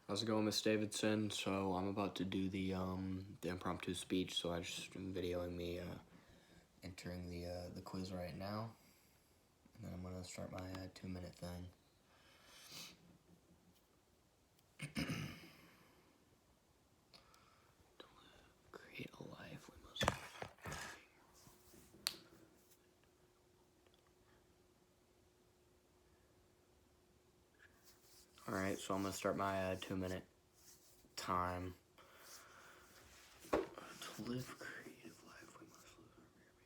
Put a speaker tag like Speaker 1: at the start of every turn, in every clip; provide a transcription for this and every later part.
Speaker 1: How's it going, Miss Davidson? So I'm about to do the impromptu speech. So I just am videoing me entering the quiz right now, and then I'm gonna start my 2-minute thing. To create a life, we must. All right, so I'm gonna start my 2-minute time. To live a creative life, we must live our fear of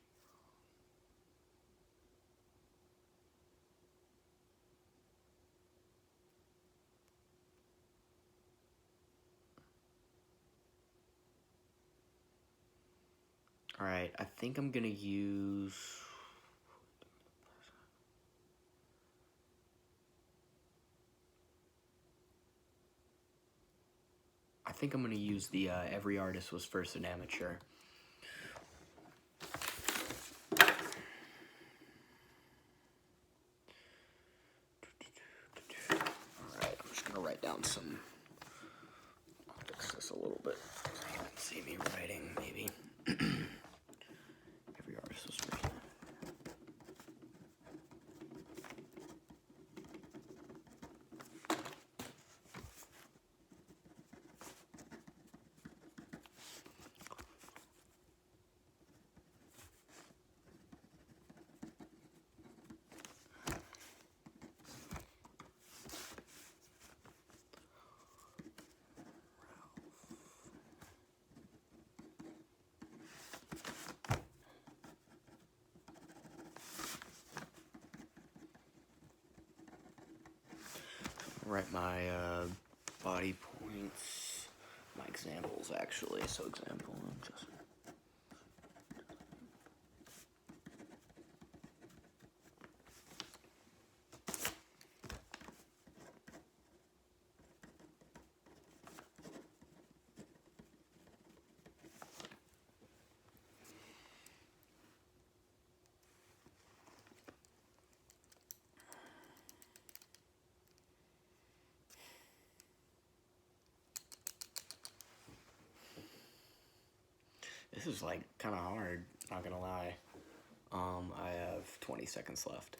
Speaker 1: being wrong. All right, I think I'm gonna use. I think I'm gonna use the every artist was first an amateur. Alright, I'm just gonna write down some. I'll fix this a little bit so you can see me writing, maybe. Every artist was first. Write my body points, my examples actually. So example, just. This is like kind of hard, not gonna lie. I have 20 seconds left.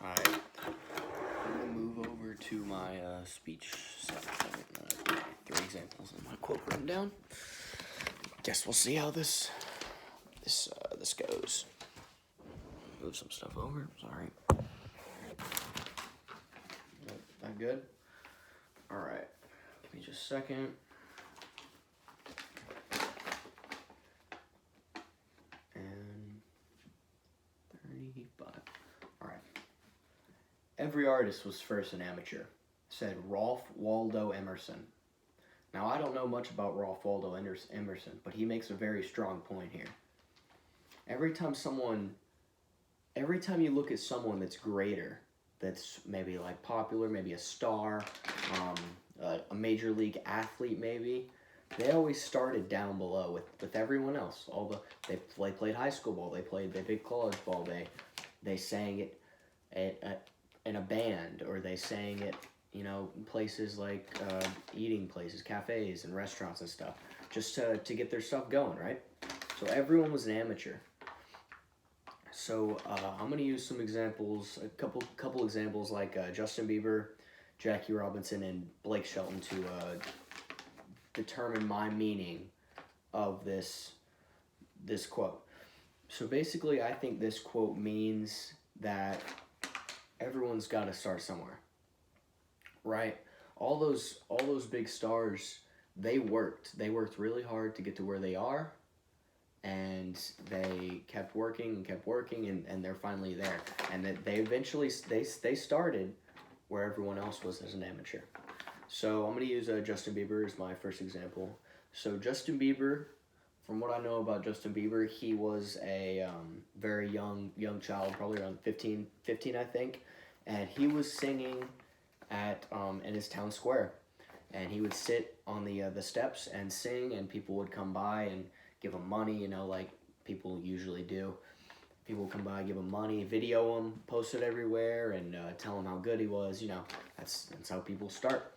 Speaker 1: Alright, I'm gonna move over to my speech section. 3 examples and my quote written down. Guess we'll see how this goes. Move some stuff over. Sorry. That good? All right. Give me just a second. And 35. All right. Every artist was first an amateur, said Ralph Waldo Emerson. Now, I don't know much about Ralph Waldo Emerson, but he makes a very strong point here. Every time you look at someone that's greater, that's maybe like popular, maybe a star, a major league athlete maybe, they always started down below with everyone else. They played high school ball, they did college ball, they sang it in a band, or they sang it, in places like eating places, cafes and restaurants and stuff, just to get their stuff going, right? So everyone was an amateur. So I'm gonna use some examples, a couple examples like Justin Bieber, Jackie Robinson, and Blake Shelton to determine my meaning of this quote. So basically, I think this quote means that everyone's got to start somewhere, right? All those big stars, they worked really hard to get to where they are. And they kept working and they're finally there. And that they eventually they started where everyone else was as an amateur. So I'm going to use Justin Bieber as my first example. So Justin Bieber, from what I know about Justin Bieber, he was a very young child, probably around 15, I think, and he was singing at in his town square, and he would sit on the steps and sing, and people would come by and give him money, you know, like people usually do. People would come by, give him money, video him, post it everywhere, and tell him how good he was. You know, that's how people start.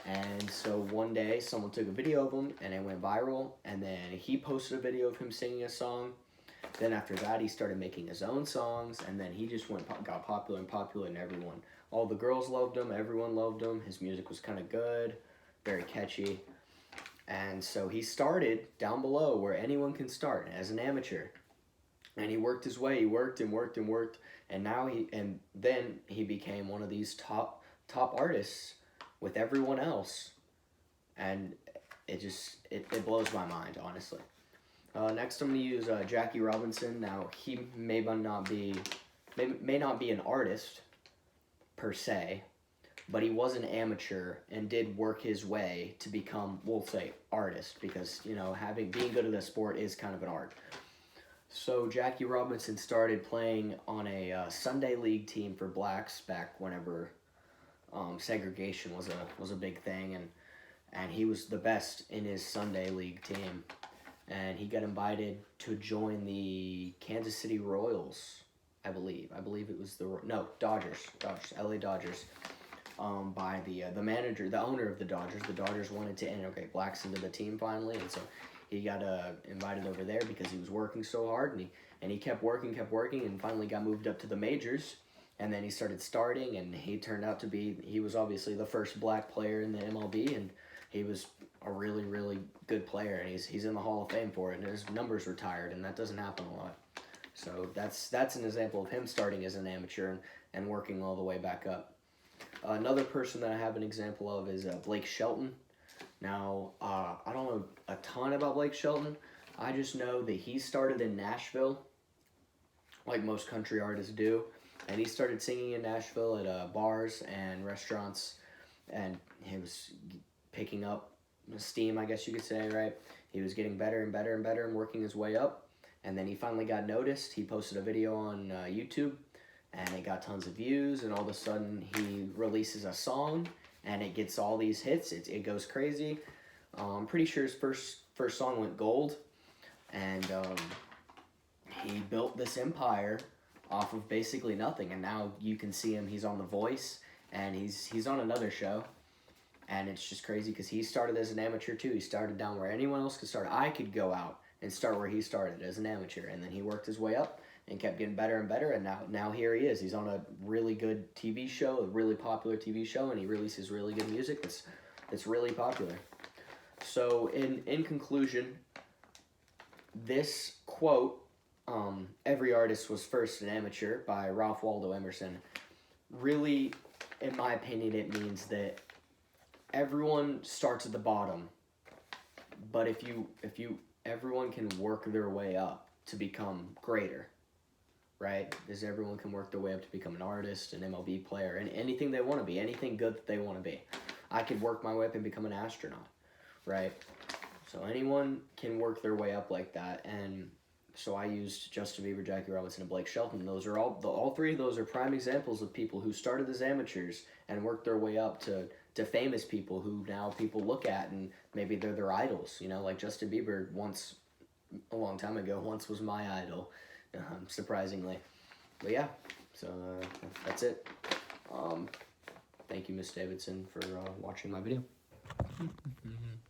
Speaker 1: And so one day, someone took a video of him, and it went viral. And then he posted a video of him singing a song. Then after that, he started making his own songs, and then he just got popular and popular, and all the girls loved him, everyone loved him. His music was kind of good, very catchy. And so he started down below where anyone can start as an amateur. And he worked his way. He worked and worked and worked, and then he became one of these top artists with everyone else, and it blows my mind, honestly. Next, I'm gonna use Jackie Robinson. Now, he may not be an artist per se, but he was an amateur and did work his way to become, we'll say, artist, because you know being good at a sport is kind of an art. So Jackie Robinson started playing on a Sunday league team for blacks back whenever segregation was a big thing, and he was the best in his Sunday league team, and he got invited to join the Kansas City Royals, I believe it was Dodgers, LA Dodgers, by the manager, the owner of the Dodgers. The Dodgers wanted to integrate blacks into the team finally, and so he got invited over there because he was working so hard, and he kept working, and finally got moved up to the majors, and then he started starting, and he was obviously the first black player in the MLB, and he was a really, really good player, and he's in the Hall of Fame for it, and his numbers retired, and that doesn't happen a lot. So that's an example of him starting as an amateur and working all the way back up. Another person that I have an example of is Blake Shelton. Now, I don't know a ton about Blake Shelton. I just know that he started in Nashville, like most country artists do. And he started singing in Nashville at bars and restaurants. And he was picking up steam, I guess you could say, right? He was getting better and better and better and working his way up. And then he finally got noticed. He posted a video on YouTube, and it got tons of views. And all of a sudden, he releases a song, and it gets all these hits. It goes crazy. I'm pretty sure his first song went gold, and he built this empire off of basically nothing. And now you can see him. He's on The Voice, and he's on another show, and it's just crazy because he started as an amateur too. He started down where anyone else could start. I could go out and start where he started as an amateur, and then he worked his way up and kept getting better and better, and now here he is. He's on a really good TV show, a really popular TV show, and he releases really good music that's really popular. So in conclusion, this quote, "Every artist was first an amateur" by Ralph Waldo Emerson, really, in my opinion, it means that everyone starts at the bottom, but if everyone can work their way up to become greater, right? Because everyone can work their way up to become an artist, an MLB player, and anything they want to be, anything good that they want to be. I could work my way up and become an astronaut, right? So anyone can work their way up like that, and so I used Justin Bieber, Jackie Robinson, and Blake Shelton. Those are all three of those are prime examples of people who started as amateurs and worked their way up to famous people who now people look at and maybe they're their idols. You know, like Justin Bieber a long time ago, was my idol, surprisingly. But yeah, so that's it. Thank you, Miss Davidson, for watching my video.